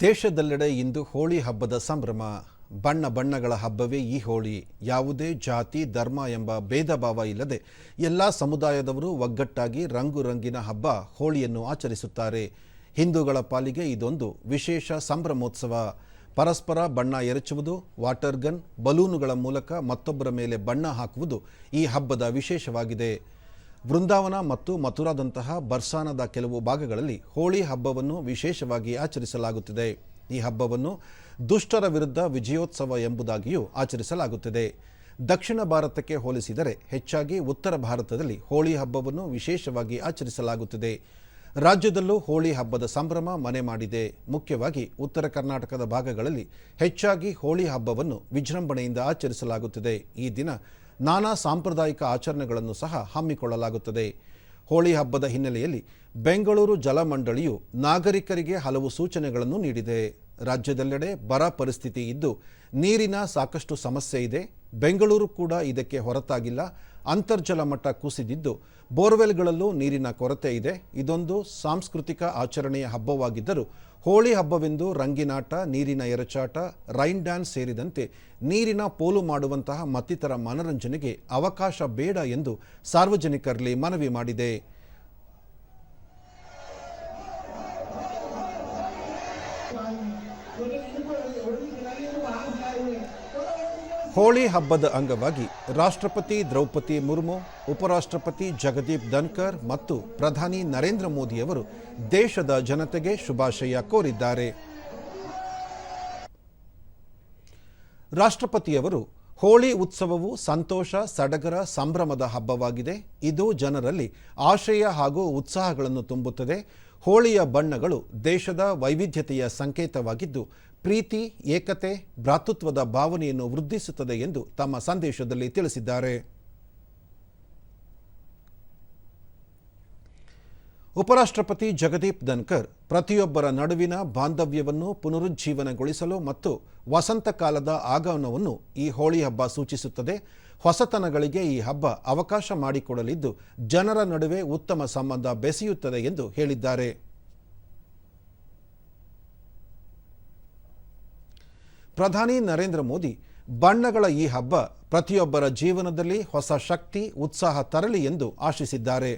ದೇಶದೆಲ್ಲೆಡೆ ಇಂದು ಹೋಳಿ ಹಬ್ಬದ ಸಂಭ್ರಮ. ಬಣ್ಣ ಬಣ್ಣಗಳ ಹಬ್ಬವೇ ಈ ಹೋಳಿ. ಯಾವುದೇ ಜಾತಿ ಧರ್ಮ ಎಂಬ ಭೇದ ಭಾವ ಇಲ್ಲದೆ ಎಲ್ಲ ಸಮುದಾಯದವರು ಒಗ್ಗಟ್ಟಾಗಿ ರಂಗು ರಂಗಿನ ಹಬ್ಬ ಹೋಳಿಯನ್ನು ಆಚರಿಸುತ್ತಾರೆ. ಹಿಂದೂಗಳ ಪಾಲಿಗೆ ಇದೊಂದು ವಿಶೇಷ ಸಂಭ್ರಮೋತ್ಸವ. ಪರಸ್ಪರ ಬಣ್ಣ ಎರಚುವುದು, ವಾಟರ್ ಗನ್, ಬಲೂನುಗಳ ಮೂಲಕ ಮತ್ತೊಬ್ಬರ ಮೇಲೆ ಬಣ್ಣ ಹಾಕುವುದು ಈ ಹಬ್ಬದ ವಿಶೇಷವಾಗಿದೆ. ವೃಂದಾವನ ಮತ್ತು ಮಥುರಾದಂತಹ ಬರ್ಸಾನದ ಕೆಲವು ಭಾಗಗಳಲ್ಲಿ ಹೋಳಿ ಹಬ್ಬವನ್ನು ವಿಶೇಷವಾಗಿ ಆಚರಿಸಲಾಗುತ್ತಿದೆ. ಈ ಹಬ್ಬವನ್ನು ದುಷ್ಟರ ವಿರುದ್ಧ ವಿಜಯೋತ್ಸವ ಎಂಬುದಾಗಿಯೂ ಆಚರಿಸಲಾಗುತ್ತದೆ. ದಕ್ಷಿಣ ಭಾರತಕ್ಕೆ ಹೋಲಿಸಿದರೆ ಹೆಚ್ಚಾಗಿ ಉತ್ತರ ಭಾರತದಲ್ಲಿ ಹೋಳಿ ಹಬ್ಬವನ್ನು ವಿಶೇಷವಾಗಿ ಆಚರಿಸಲಾಗುತ್ತದೆ. ರಾಜ್ಯದಲ್ಲೂ ಹೋಳಿ ಹಬ್ಬದ ಸಂಭ್ರಮ ಮನೆ ಮಾಡಿದೆ. ಮುಖ್ಯವಾಗಿ ಉತ್ತರ ಕರ್ನಾಟಕದ ಭಾಗಗಳಲ್ಲಿ ಹೆಚ್ಚಾಗಿ ಹೋಳಿ ಹಬ್ಬವನ್ನು ವಿಜೃಂಭಣೆಯಿಂದ ಆಚರಿಸಲಾಗುತ್ತದೆ. ಈ ದಿನ ನಾನಾ ಸಾಂಪ್ರದಾಯಿಕ ಆಚರಣೆಗಳನ್ನು ಸಹ ಹಮ್ಮಿಕೊಳ್ಳಲಾಗುತ್ತದೆ. ಹೋಳಿ ಹಬ್ಬದ ಹಿನ್ನೆಲೆಯಲ್ಲಿ ಬೆಂಗಳೂರು ಜಲಮಂಡಳಿಯು ನಾಗರಿಕರಿಗೆ ಹಲವು ಸೂಚನೆಗಳನ್ನು ನೀಡಿದೆ. ರಾಜ್ಯದೆಲ್ಲೆಡೆ ಬರ ಪರಿಸ್ಥಿತಿ ಇದ್ದು ನೀರಿನ ಸಾಕಷ್ಟು ಸಮಸ್ಯೆ ಇದೆ. ಬೆಂಗಳೂರು ಕೂಡ ಇದಕ್ಕೆ ಹೊರತಾಗಿಲ್ಲ. ಅಂತರ್ಜಲ ಮಟ್ಟ ಕುಸಿದಿದ್ದು ಬೋರ್ವೆಲ್ಗಳಲ್ಲೂ ನೀರಿನ ಕೊರತೆ ಇದೆ. ಇದೊಂದು ಸಾಂಸ್ಕೃತಿಕ ಆಚರಣೆಯ ಹಬ್ಬವಾಗಿದ್ದರೂ ಹೋಳಿ ಹಬ್ಬವೆಂದು ರಂಗಿನಾಟ, ನೀರಿನ ಎರಚಾಟ, ರೈನ್ ಡ್ಯಾನ್ಸ್ ಸೇರಿದಂತೆ ನೀರಿನ ಪೋಲು ಮಾಡುವಂತಹ ಮತ್ತಿತರ ಮನರಂಜನೆಗೆ ಅವಕಾಶ ಬೇಡ ಎಂದು ಸಾರ್ವಜನಿಕರಲ್ಲಿ ಮನವಿ ಮಾಡಿದೆ. ಹೋಳಿ ಹಬ್ಬದ ಅಂಗವಾಗಿ ರಾಷ್ಟ್ರಪತಿ ದ್ರೌಪದಿ ಮುರ್ಮು, ಉಪರಾಷ್ಟ್ರಪತಿ ಜಗದೀಪ್ ಧನ್ಕರ್ ಮತ್ತು ಪ್ರಧಾನಿ ನರೇಂದ್ರ ಮೋದಿಯವರು ದೇಶದ ಜನತೆಗೆ ಶುಭಾಶಯ ಕೋರಿದ್ದಾರೆ. ರಾಷ್ಟ್ರಪತಿಯವರು ಹೋಳಿ ಉತ್ಸವವು ಸಂತೋಷ, ಸಡಗರ, ಸಂಭ್ರಮದ ಹಬ್ಬವಾಗಿದೆ. ಇದು ಜನರಲ್ಲಿ ಆಶಯ ಹಾಗೂ ಉತ್ಸಾಹಗಳನ್ನು ತುಂಬುತ್ತದೆ. ಹೋಳಿಯ ಬಣ್ಣಗಳು ದೇಶದ ವೈವಿಧ್ಯತೆಯ ಸಂಕೇತವಾಗಿದ್ದು ಪ್ರೀತಿ, ಏಕತೆ, ಭ್ರಾತೃತ್ವದ ಭಾವನೆಯನ್ನು ವೃದ್ಧಿಸುತ್ತದೆ ಎಂದು ತಮ್ಮ ಸಂದೇಶದಲ್ಲಿ ತಿಳಿಸಿದ್ದಾರೆ. ಉಪರಾಷ್ಟ್ರಪತಿ ಜಗದೀಪ್ ಧನ್ಕರ್ ಪ್ರತಿಯೊಬ್ಬರ ನಡುವಿನ ಬಾಂಧವ್ಯವನ್ನು ಪುನರುಜ್ಜೀವನಗೊಳಿಸಲು ಮತ್ತು ವಸಂತ ಕಾಲದ ಆಗಮನವನ್ನು ಈ ಹೋಳಿ ಹಬ್ಬ ಸೂಚಿಸುತ್ತದೆ. ಹೊಸತನಗಳಿಗೆ ಈ ಹಬ್ಬ ಅವಕಾಶ ಮಾಡಿಕೊಡಲಿದ್ದು ಜನರ ನಡುವೆ ಉತ್ತಮ ಸಂಬಂಧ ಬೆಸೆಯುತ್ತದೆ ಎಂದು ಹೇಳಿದ್ದಾರೆ. ಪ್ರಧಾನಿ ನರೇಂದ್ರ ಮೋದಿ ಬಣ್ಣಗಳ ಈ ಹಬ್ಬ ಪ್ರತಿಯೊಬ್ಬರ ಜೀವನದಲ್ಲಿ ಹೊಸ ಶಕ್ತಿ, ಉತ್ಸಾಹ ತರಲಿ ಎಂದು ಆಶಿಸಿದ್ದಾರೆ.